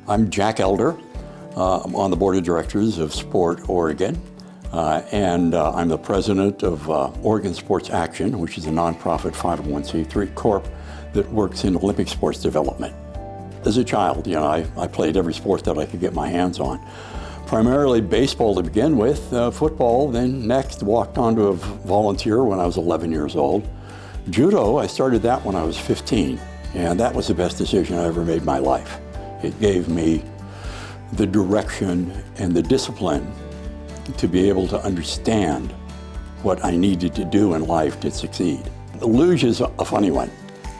I'm Jack Elder. I'm on the board of directors of Sport Oregon, and I'm the president of Oregon Sports Action, which is a nonprofit 501c3 corp that works in Olympic sports development. As a child, I played every sport that I could get my hands on. Primarily baseball to begin with, football, then next walked on to a volunteer when I was 11 years old. Judo, I started that when I was 15, and that was the best decision I ever made in my life. It gave me the direction and the discipline to be able to understand what I needed to do in life to succeed. The luge is a funny one.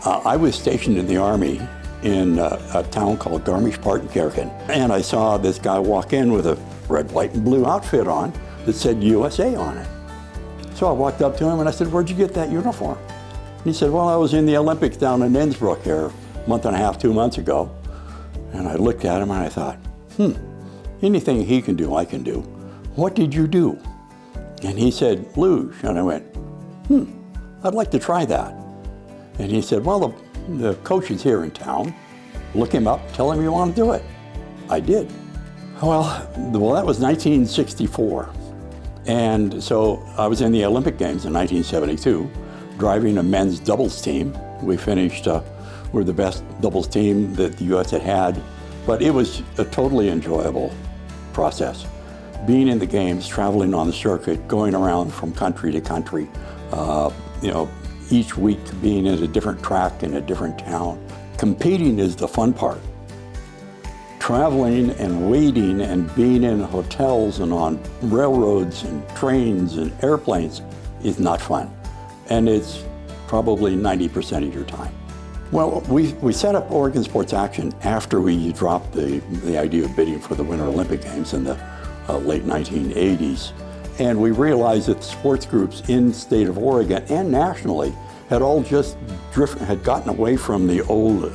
I was stationed in the Army in a town called Garmisch-Partenkirchen, and I saw this guy walk in with a red, white, and blue outfit on that said USA on it. So I walked up to him and I said, "Where'd you get that uniform?" And he said, "Well, I was in the Olympics down in Innsbruck here a month and a half, 2 months ago." And I looked at him and I thought, anything he can do, I can do. What did you do? And he said, luge. And I went, I'd like to try that. And he said, well, the coach is here in town. Look him up, tell him you want to do it. I did. Well, that was 1964. And so I was in the Olympic Games in 1972, driving a men's doubles team. We finished, we're the best doubles team that the U.S. had, but it was a totally enjoyable process. Being in the games, traveling on the circuit, going around from country to country, each week being at a different track in a different town. Competing is the fun part. Traveling and waiting and being in hotels and on railroads and trains and airplanes is not fun. And it's probably 90% of your time. Well, we set up Oregon Sports Action after we dropped the idea of bidding for the Winter Olympic Games in the late 1980s. And we realized that the sports groups in the state of Oregon and nationally had all just had gotten away from the old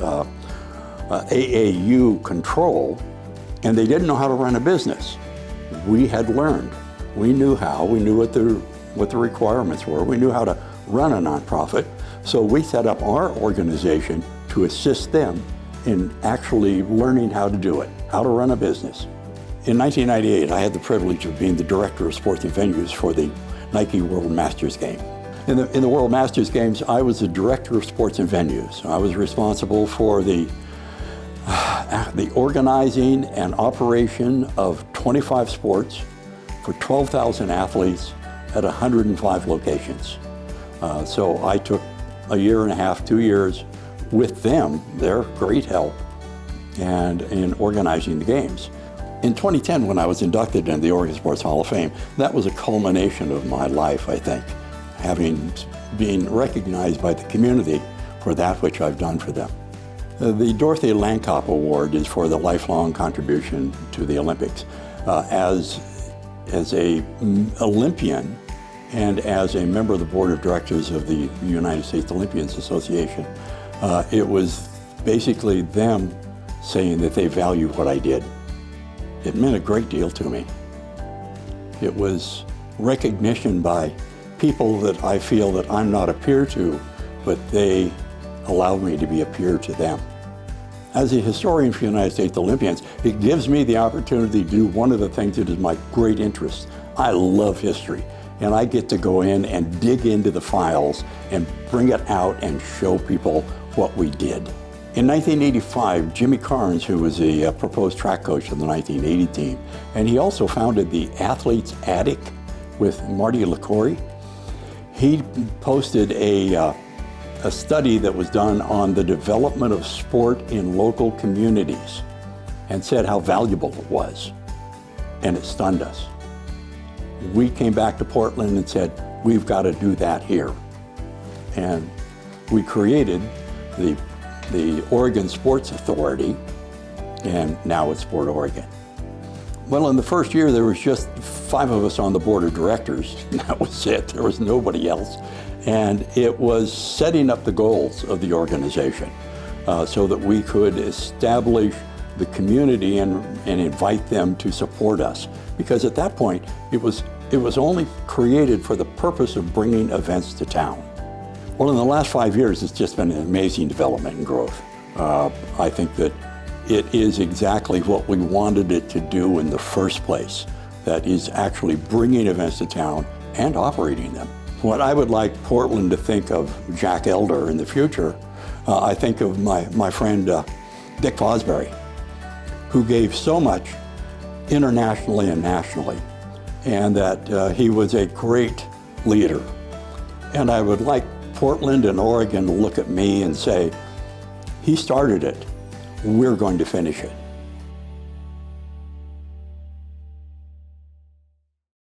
AAU control, and they didn't know how to run a business. We had learned. We knew how. We knew what the requirements were. We knew how to run a nonprofit. So we set up our organization to assist them in actually learning how to do it, how to run a business. In 1998, I had the privilege of being the director of sports and venues for the Nike World Masters game. In the World Masters Games, I was the director of sports and venues. I was responsible for the organizing and operation of 25 sports for 12,000 athletes at 105 locations. So I took a year and a half, 2 years with them, their great help, and in organizing the games. In 2010, when I was inducted into the Oregon Sports Hall of Fame, that was a culmination of my life, I think, having been recognized by the community for that which I've done for them. The Dorothy Lankop Award is for the lifelong contribution to the Olympics. As an Olympian and as a member of the board of directors of the United States Olympians Association, it was basically them saying that they value what I did. It meant a great deal to me. It was recognition by people that I feel that I'm not a peer to, but they allow me to be a peer to them. As a historian for the United States Olympians, it gives me the opportunity to do one of the things that is my great interest. I love history, and I get to go in and dig into the files and bring it out and show people what we did. In 1985, Jimmy Carnes, who was a proposed track coach of the 1980 team, and he also founded the Athletes Attic with Marty LaCory, he posted a study that was done on the development of sport in local communities and said how valuable it was, and it stunned us. We came back to Portland and said, we've got to do that here. And we created the Oregon Sports Authority, and now it's Sport Oregon. Well, in the first year, there was just 5 of us on the board of directors. That was it. There was nobody else. And it was setting up the goals of the organization so that we could establish the community and invite them to support us. Because at that point, it was only created for the purpose of bringing events to town. Well, in the last 5 years, it's just been an amazing development and growth. I think that it is exactly what we wanted it to do in the first place. That is actually bringing events to town and operating them. What I would like Portland to think of Jack Elder in the future, I think of my friend Dick Fosbury, who gave so much internationally and nationally, and that he was a great leader. And I would like Portland and Oregon to look at me and say, he started it, we're going to finish it.